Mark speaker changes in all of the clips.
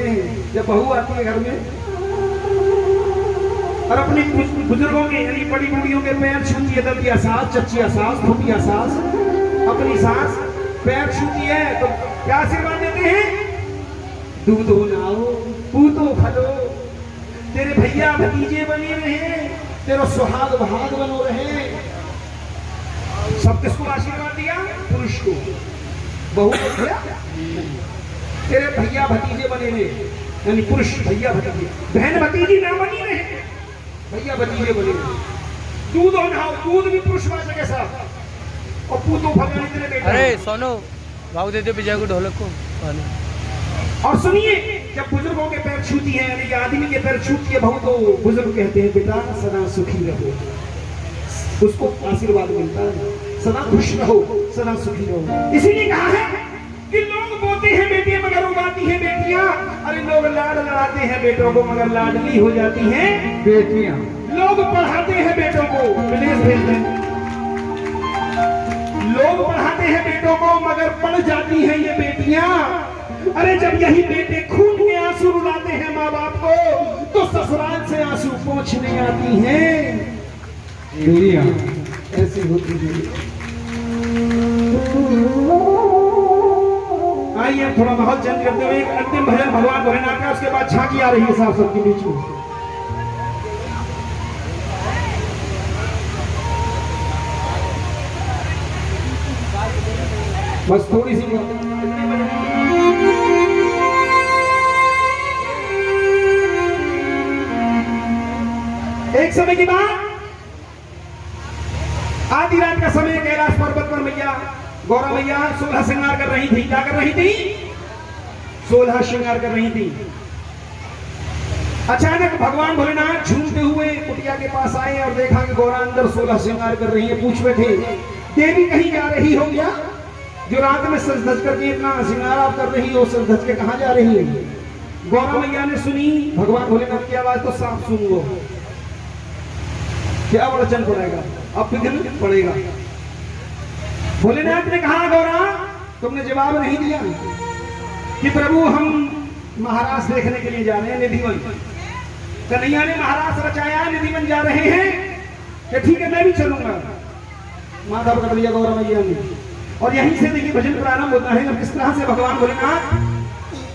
Speaker 1: देखते हैं जब बहू आती है घर में और अपनी बुजुर्गों के यानी बड़ी बूढ़ियों के पैर छूती है, ददिया सास, चचिया सास, फूफिया सास, अपनी सास पैर छूती है तो क्या आशीर्वाद देते हैं? दूधो नाओ, पूतो फलो, तेरे भैया भतीजे बने रहे, तेरा सुहाग भाग बनो रहे। सब किसको आशीर्वाद दिया? पुरुष को। बहू को दिया? तेरे भैया भतीजे बने रहे, यानी पुरुष भैया भतीजे, बहन भतीजी ना बनी रहे, भैया भतीजे बने रहे। दूध और नहाओ, दूध भी पुरुषवाचक है साहब, और पूतो भगवान तेरे बेटा।
Speaker 2: अरे सोनू भाव दे दो विजय को ढोलक को।
Speaker 1: और सुनिए, जब बुजुर्गों के पैर छूती है यानी कि आदमी के पैर छूती है बहू, तो बुजुर्ग कहते हैं बेटा सदा सुखी रहो, उसको आशीर्वाद मिलता है, सदा खुश रहो, सदा सुखी रहो। इसीलिए कहा है कि लोग बोलते हैं बेटियां मगर उगाती हैं बेटियां, अरे लोग लाड लड़ाते हैं बेटों को मगर लाडली हो जाती हैं बेटियां। लोग पढ़ाते हैं बेटों को, विदेश भेजते हैं, लोग पढ़ाते हैं बेटों को मगर पढ़ जाती हैं ये बेटियां। अरे जब यही बेटे खून के आंसू रुलाते हैं माँ बाप को, तो ससुराल से आंसू पोंछने आती हैं बेटियां। ऐसी होती है। आइए थोड़ा माहौल चेंज करते हुए एक अंतिम भजन भगवान भोलेनाथ का, उसके बाद झांकी आ रही है साहब सबके बीच में। बस थोड़ी सी एक समय की बात, आधी रात का समय, कैलाश पर्वत पर मैया गौरा मैया 16 श्रृंगार कर रही थी। क्या कर रही थी? 16 श्रृंगार कर रही थी। अचानक भगवान भोलेनाथ झूमते हुए कुटिया के पास आए और देखा कि गौरा अंदर 16 श्रृंगार कर रही है। पूछ बैठे, देवी कहीं जा रही हो क्या? जो रात में सज धज करके इतना श्रृंगार आप कर रही हो, सज धज के कहां जा रही है? गौरा मैया ने सुनी भगवान भोलेनाथ की आवाज तो साफ सुन लो, क्या वचन पड़ेगा, अब विघ्न पड़ेगा। भोलेनाथ ने कहा गौरा तुमने जवाब नहीं दिया कि प्रभु हम महाराज देखने के लिए जा रहे हैं, निधिवन। कन्हैया ने महाराज रचाया, निधिवन जा रहे हैं कि ठीक है मैं भी चलूंगा। माधव कर लिया गौरा मैया ने, और यहीं से देखिए भजन प्रारंभ होता है। किस तरह से भगवान भोलेनाथ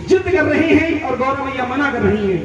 Speaker 1: जिद कर रहे हैं और गौरा मैया मना कर रही है।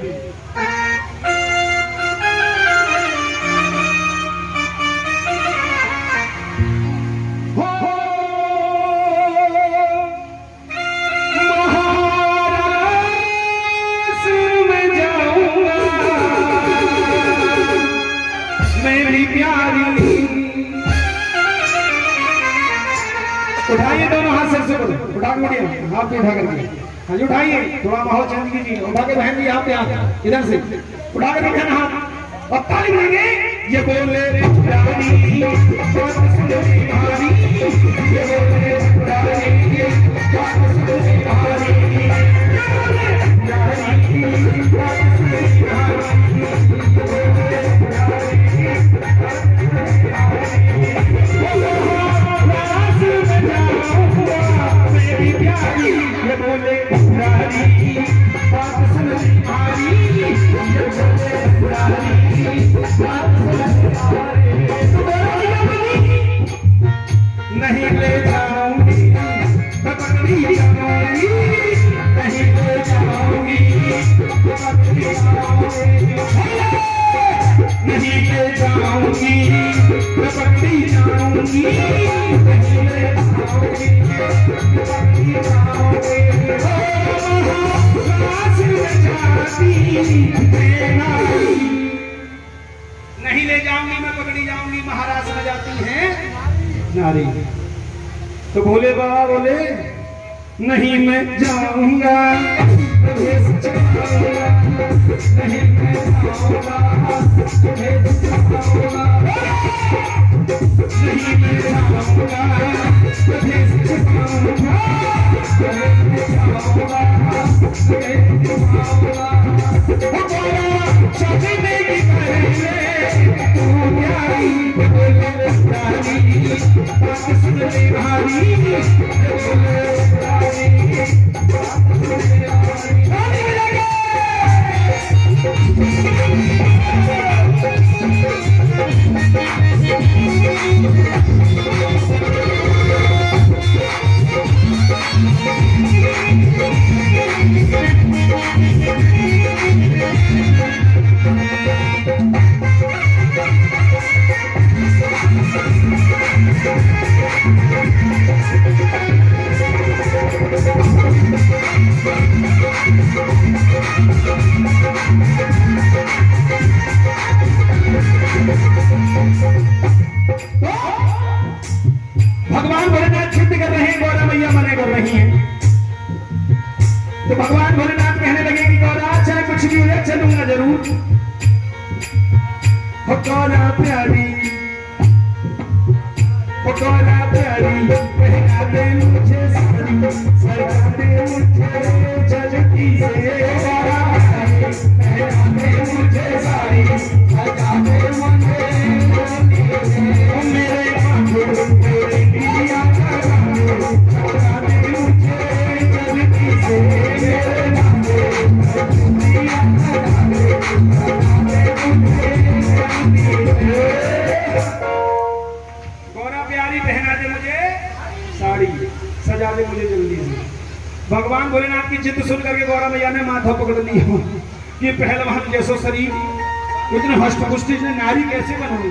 Speaker 1: उठाइए दोनों हाथ सिर से, उठा के बढ़िया हाथ पे उठा करके, हाँ जी उठाइए, थोड़ा माहौल चेंज कीजिए। उठा के बहन जी यहाँ पे हाथ इधर से उठा के रखे ना हाथ, और ताली बजाएंगे। ये बोले रानी, ये बोले नहीं ले जाऊंगी पकड़ी जाऊंगी, नहीं ले जाऊंगी पकड़ी जाऊंगी, नहीं ले जाऊंगी पकड़ी जाऊंगी, नहीं ले जाऊंगी पकड़ी जाऊंगी। नहीं ले जाऊंगी मैं पकड़ी जाऊंगी, महाराज में जाती है नारी। तो भोले बाबा बोले नहीं मैं जाऊंगा, नहीं मैं जाऊंगा, नहीं मैं जाऊंगा, भारी भगवान भोलेनाथ सिद्ध कर रहे हैं, गौरा मैया मना कर रही हैं। तो भगवान भोलेनाथ कहने लगे कि गौरा चाहे कुछ भी हो जाए चलूंगा जरूर। हो गौरा प्यारी, हो गौरा प्यारी, पहना दे मुझे साड़ी, सजा दे मुझे जल्दी से। गौरा प्यारी, पहना दे मुझे साड़ी, सजा दे मुझे जल्दी से। मेरे मांगो मेरे दिया का मांगो, सजा दे मुझे जल्दी से। मेरे मांगो दिया का मांगो, सजा दे मुझे जल्दी से। गौरा प्यारी, पहना दे मुझे साड़ी, सजा दे मुझे जल्दी से। भगवान भोलेनाथ की जिद सुन करके गौरा मैया ने माथा पकड़ लिया कि पहलवान जैसो शरीर, इतने हष्टपुष्टि से नारी कैसे बनूंगी।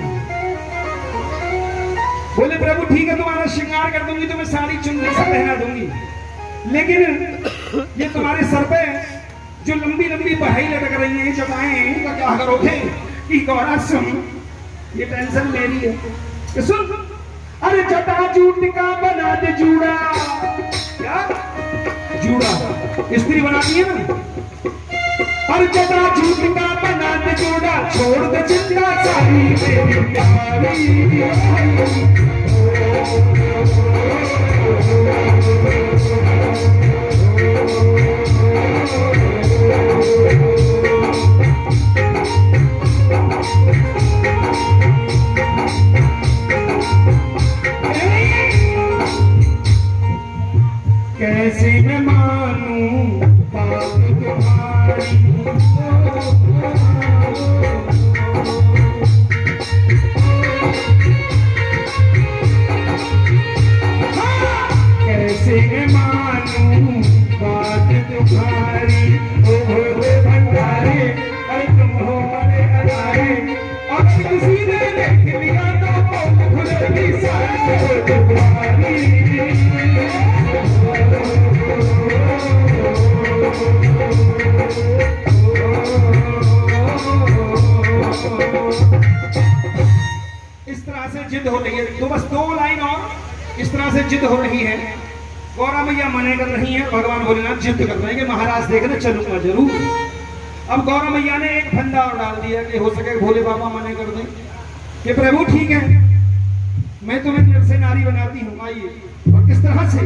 Speaker 1: बोले प्रभु ठीक है, तुम्हारा श्रृंगार कर दूंगी, तुम्हें साड़ी चुनरी से पहना दूंगी, लेकिन ये तुम्हारे सर पे जो लंबी लंबी बहाई लटक रही है जटाएं, तो क्या करोगे। कि गौरा सुन, ये टेंशन मेरी है कि सुन, अरे जटा जूट का बना दे जूड़ा। क्या जूड़ा स्त्री बनाती है ना। अरे जटा जूट का बना दे जूड़ा, छोड़ दे चिंता सारी मेरी प्यारी। कैसे मैं मानूं बात तुम्हारी, कैसे मैं मानूं बात तुम्हारी। ओ भोले भंडारे, अरे तुम हो बड़े अनारे, अब किसी ने देख लिया तो खुलेगी सारी तुम्हारी। इस तरह से जिद हो रही है, तो बस 2 लाइन और इस तरह से जिद हो रही है। गौरा मैया मना कर रही है, भगवान भोलेनाथ जिद कर रहे हैं कि महाराज देखना चलूंगा जरूर। अब गौरा मैया ने एक फंदा और डाल दिया कि हो सके भोले बाबा मना कर दें कि प्रभु ठीक है, मैं तुम्हें नर से नारी बनाती हूँ, आइए। और किस तरह से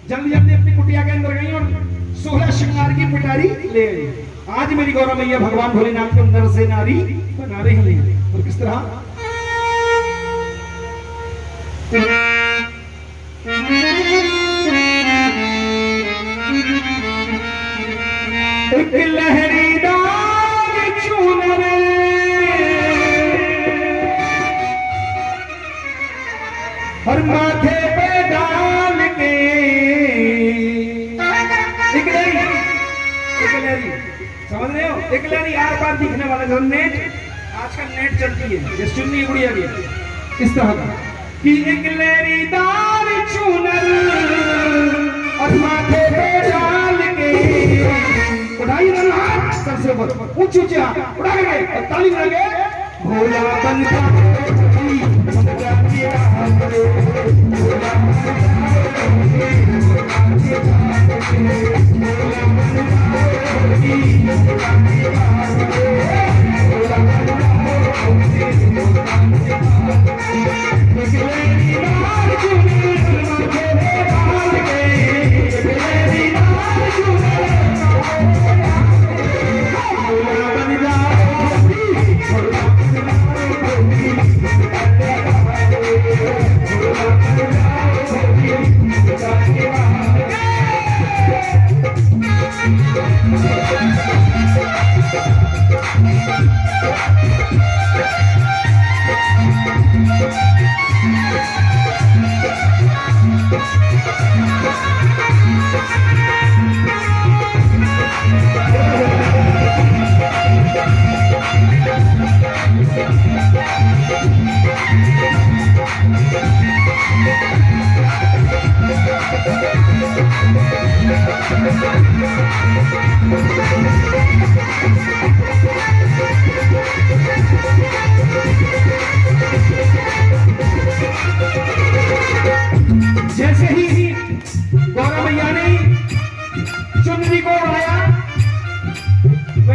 Speaker 1: जल्दी जल्दी अपनी कुटिया के अंदर गई और 16 श्रृंगार की पिटारी ले आई। आज मेरी गौरा मैया भगवान भोलेनाथ को नर से नारी बना रही है। और किस तरह एक लहरीदार चूनर और माथे पे डाल के, एक लहरी समझ रहे हो, एक लहरी आर पार दिखने वाला जो नेट, आजकल नेट चलती है, ये चुन्नी उड़िया गई इस तरह का कि एक लहरीदार चूनर और माथे पे डाल के। उठाइए ना हाथ सबसे ऊपर, ऊंचे ऊंचे हाथ उठा के और ताली बजा के भोला बनता
Speaker 3: Thank you.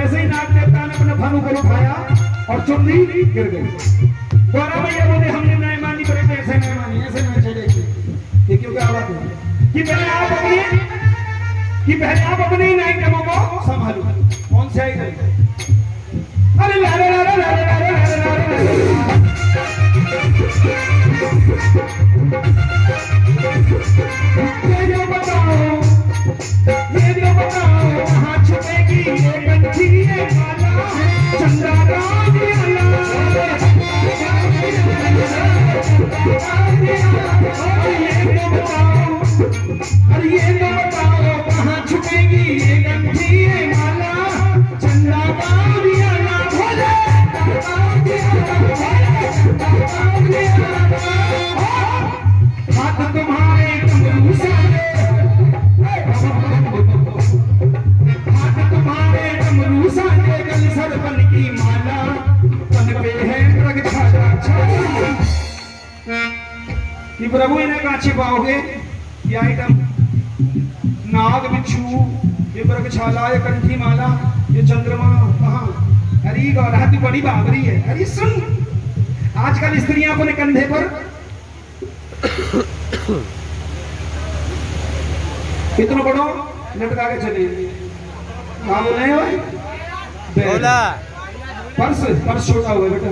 Speaker 1: वैसे ही नाग देवता ने अपने फन को उठाया और चुन्नी गिर गई। गौरा मैया बोले हमने नहीं मानी, बड़े ऐसे नहीं मानी, ऐसे नहीं चलेगी। ये क्यों क्या बात है कि पहले आप अपने ही आइटमों को संभालो। कौन से आइटम? अरे लारे लारे लारे लारे लारे लारे ये जो बताओ कहाँ छुपेगी ये कंठी ये माला चंद्रा राज अरे ये तो बताओ कहाँ छुपेगी ये कंठी ये माला चंद्रा राज हाथ तुम्हारे डमरू साजे, हाथ तुम्हारे डमरू साजे, गल सरपन की माला तन पे है मृग छाया छाया। कि प्रभु इन्हें कहाँ छिपाओगे? ये आइटम नाग बिच्छू, ये मृगछाला, ये कंठी माला, ये चंद्रमा कहाँ? अरे गौरा तू बड़ी बाबरी है। अरे सुन, आजकल स्त्रियां अपने कंधे पर कितना बड़ो लटका के चले बोला पर्स छोटा हुआ बेटा।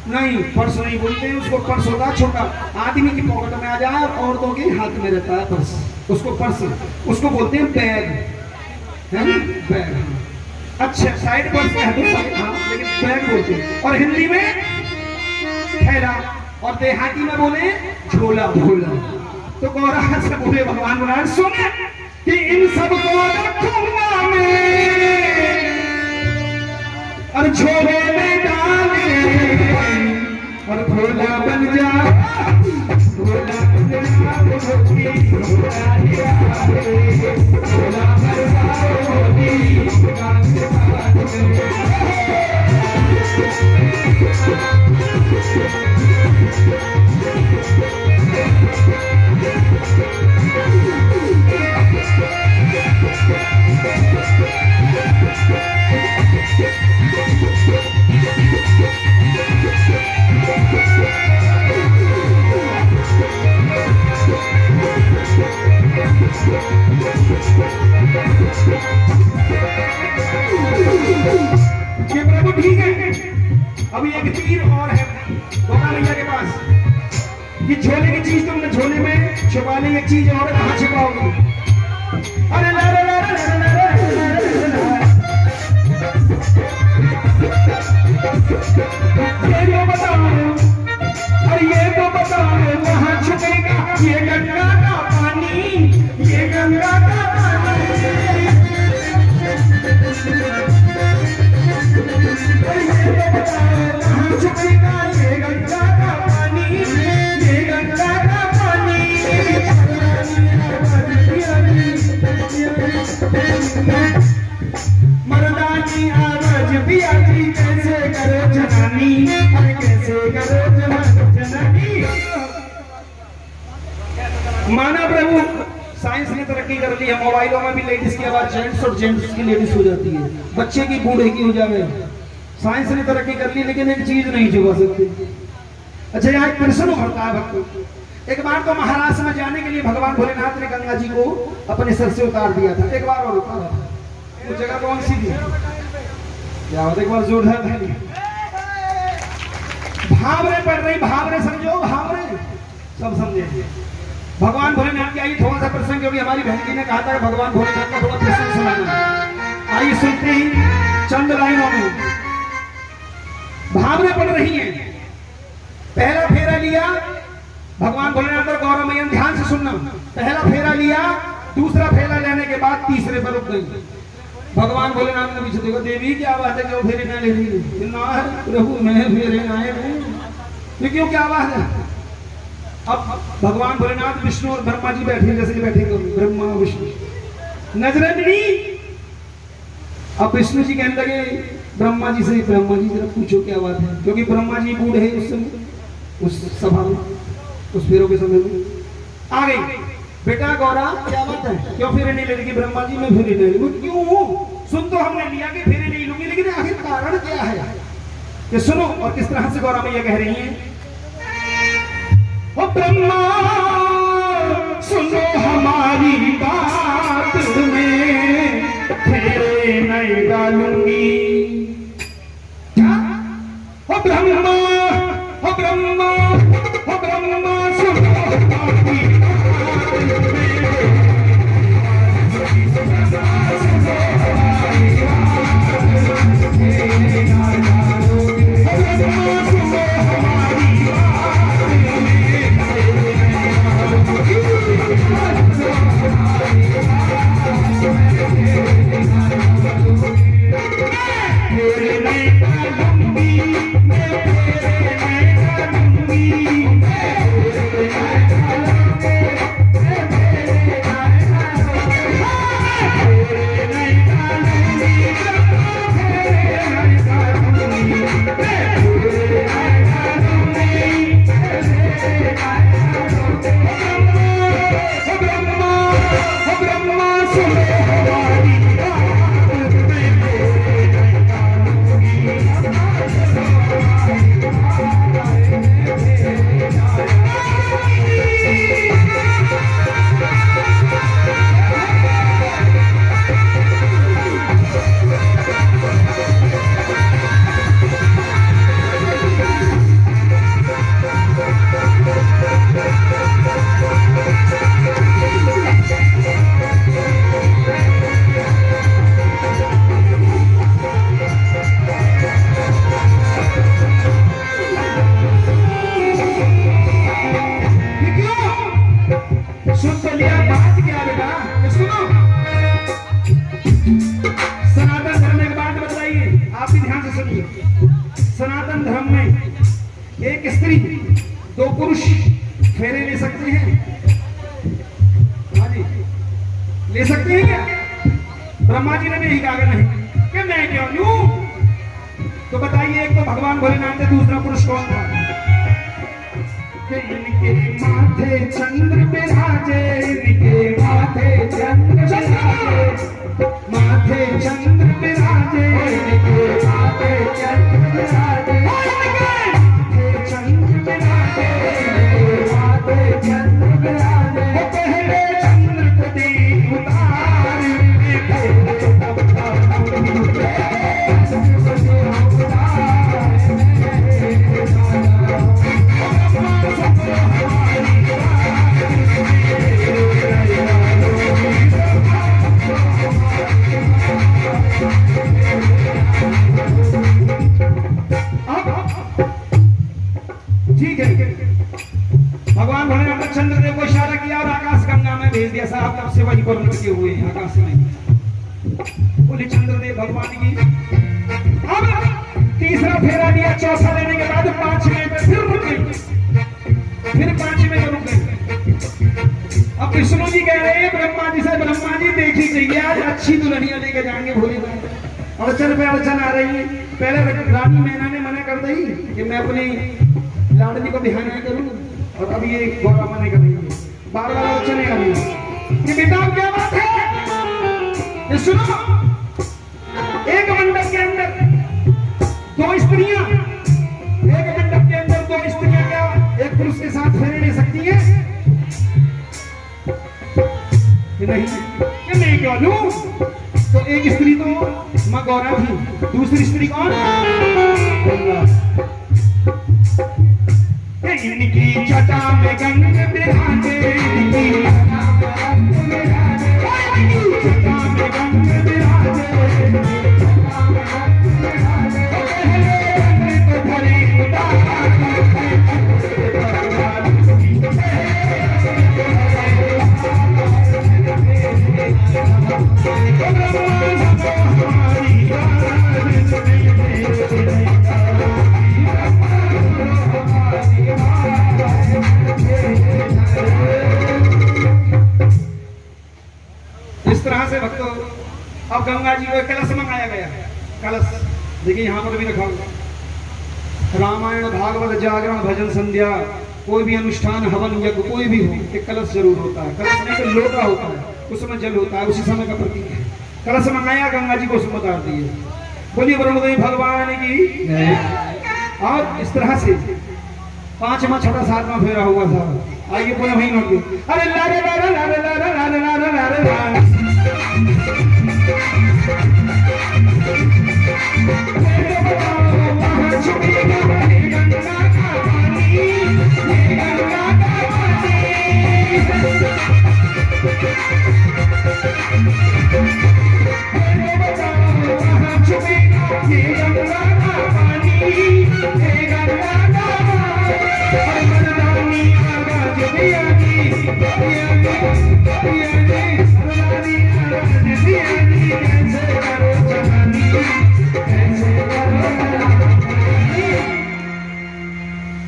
Speaker 1: नहीं, पर्स नहीं बोलते हैं उसको, पर्स होता है छोटा, आदमी की पॉकेट में आ जाए और औरतों के हाथ में रहता है पर्स, उसको पर्स, उसको बोलते हैं बैग, है ना? बैग। अच्छा, साइड पर्स है तो साइड, हाँ, लेकिन बैग बोलते हैं। और हिंदी में थैला, और देहाती में बोले झोला झोला। तो गौरा से बोले भगवान बोला सुने कि इन सबको रखूंगा मैं और झोले में डाल और झोला बन जा, झोला बन जा, झोला ये प्रभु ठीक है। अभी एक तीर और है गौरा मैया के पास कि झोले की चीज तुमने झोले में छुपा ली, एक चीज और कहाँ छुपाओगी? अरे ला ला ला ला ला ला ये तो बताओ, अरे ये तो बताओ कहाँ छुपेगा ये गंगा का पानी, ये गंगा का पानी। मर्दानी आवाज पिया जी कैसे करो जनानी, अरे कैसे करो जनानी। माना प्रभु साइंस ने तरक्की कर ली है, मोबाइलों में भी लेडीज की आवाज जेंट्स और जेंट्स की लेडीज हो जाती है, बच्चे की बूढ़े की हो जावे। साइंस ने तरक्की कर ली लेकिन एक चीज नहीं छुपा सकती। अच्छा, यहाँ एक प्रश्न उभरता है भक्तों। एक बार तो महाराष्ट्र में जाने के लिए भगवान भोलेनाथ ने गंगा जी को अपने सर से उतार दिया था। एक बार और उतारा था, वो जगह कौन सी थी? क्या बात, एक बार जोरदार था। भावरे पड़ रही, भावरे समझो, भावरे सब समझे। भगवान भोलेनाथ की आइए थोड़ा सा प्रसंग, क्योंकि हमारी बहन जी ने कहा था कि भगवान भोलेनाथ का थोड़ा प्रसंग सुनाना। आइए सुनते ही चंद लाइनों में। भावरे पड़ रही हैं। पहला फेरा लिया भगवान भोलेनाथ और गौरा मैया, ध्यान से सुनना। पहला फेरा लिया, दूसरा फेरा लेने के बाद तीसरे पर रुक गई। भगवान भोलेनाथ ने पीछे देखो, देवी क्या बात है, क्यों फेरे ना ले रही? ना प्रभु मैं फेरे आए नहीं, क्यों क्या बात है? अब भगवान भोलेनाथ, विष्णु और ब्रह्मा जी बैठे, जैसे बैठेंगे ब्रह्मा विष्णु नजरंजनी। अब विष्णु जी कहने लगे ब्रह्मा जी से, ब्रह्मा जी जरा पूछो क्या बात है, क्योंकि ब्रह्मा जी बूढ़े उस समय, उस सभा में, उस फेरों के समय में आ गई। बेटा गौरा क्या बात है, क्यों फेरे नहीं ले रही? ब्रह्मा जी मैं फेरे नहीं लूंगी। क्यों? सुन तो हमने लिया कि फेरे नहीं लूंगी, कारण क्या है कि सुनो। और किस तरह से गौरा मैया कह रही हैं, ओ ब्रह्मा सुनो हमारी बात में फेरे नहीं डालूंगी। क्या? ओ ब्रह्मा, ओ ब्रह्मा, ओ ब्रह्मा सुनो हमारी बात सनातन धर्म में एक स्त्री दो पुरुष फेरे ले सकते हैं? हाँ जी, ले सकते हैं क्या? ब्रह्मा जी ने भी यही कहा नहीं कि मैं क्यों लूं। तो बताइए, एक तो भगवान भोलेनाथ है, दूसरा पुरुष कौन था? इनके माथे चंद्र विराजे, इनके माथे चंद्र विराजे, माथे चंद्र विराजे, इनके माथे चंद्र विराजे, माथे चंद्र विराजे, इनके माथे चंद्र विराजे। पहले चंद्र को दीप उतार, ठीक है। भगवान भोलेनाथ ने चंद्रदेव को इशारा किया और आकाश गंगा में भेज दिया। साहब तब से वहीं पर रुके हुए हैं आकाश में। बोले चंद्रदेव भगवान की। अब तीसरा फेरा दिया, चौथा लेने के बाद पांचवें में फिर रुक गए, फिर पांचवें में रुक गए। अब विष्णु जी कह रहे हैं ब्रह्मा जी से, ब्रह्मा जी देखी चाहिए आज अच्छी दुल्हनिया लेके जाएंगे भोलेनाथ। अड़चन पे अड़चन आ रही है। पहले रानी मैना ने मना कर दी कि मैं अपनी लाडली को ध्यान नहीं करूं, और अब ये गौरा मना कर रही है। बार बार अड़चने आ रही है कि बेटा क्या बात है? ये सुनो, एक मंडप के अंदर दो स्त्रियां, एक मंडप के अंदर दो स्त्रियां क्या एक पुरुष के साथ फेरे ले सकती है कि नहीं? कि मैं क्यों लूं? तो एक स्त्री तो मां गौरा थी, दूसरी स्त्री कौन? इनकी जटा में गंग बिराजे, इनकी जटा में गंग बिराजे, तो भरी इस तरह से भक्तों, अब गंगा जी को एक कलश मंगाया गया। कलश देखिए यहाँ पर भी रखा हुआ। रामायण, भागवत, जागरण, भजन, संध्या, कोई भी अनुष्ठान, हवन, यज्ञ कोई भी हो, एक कलश जरूर होता है। कलश नहीं तो लोटा होता है, उसमें जल होता है, उसी समय का प्रतीक है। कलश मंगाया, गंगा जी को उसमें उतार दिए। बोलिए वरुणदेव भगवान की। और इस तरह से 5वां छठा 7वां फेरा हुआ था। आइए पुनः वही नोट दो। अरे लारे लारे लारे लारे लारे लारे लारे लारे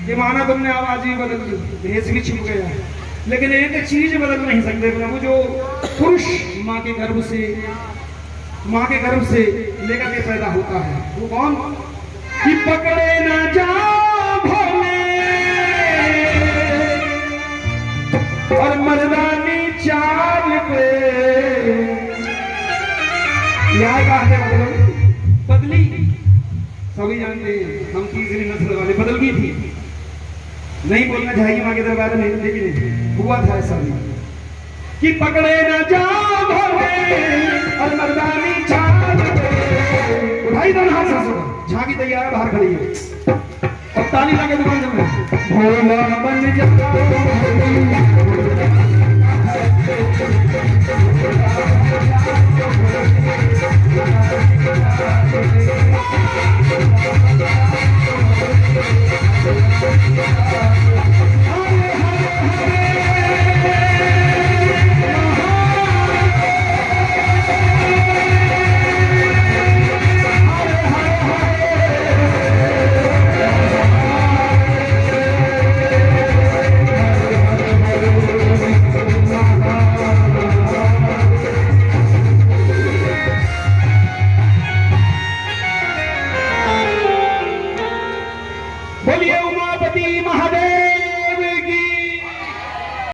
Speaker 1: ये माना तुमने आवाज ही बदल दी, भेष भी छिप गया, लेकिन एक चीज बदल नहीं सकते प्रभु। जो पुरुष माँ के गर्भ से लेकर के पैदा होता है वो कौन? कि पकड़े ना जा भोले और मर्दानी चाल पे। यह बात है बदली, सभी जानते हैं हम तीसरी नस्ल वाले बदल गई थी। नहीं बोलना चाहिए माँ के दरबार में, लेकिन हुआ था ऐसा भी कि पकड़े ना जा भोले और मर्दानी चाल पे। उठाई दोनों हाथ सासों, झांकी तैयार है, बाहर खड़ी है और ताली लगा दुकान में भोला बन जा। बोलिए उमापति महादेव